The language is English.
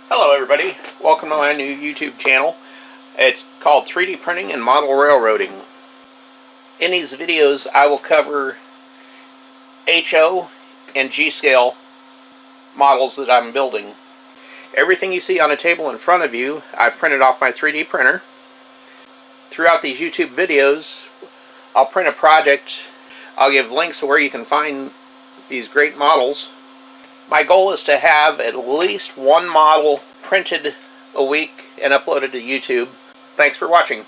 Hello everybody, welcome to my new YouTube channel. It's called 3D Printing and Model Railroading. In these videos I will cover HO and G-scale models that I'm building. Everything you see on a table in front of you I've printed off my 3D printer. Throughout these YouTube videos I'll print a project. I'll give links to where you can find these great models. My goal is to have at least one model printed a week and uploaded to YouTube. Thanks for watching.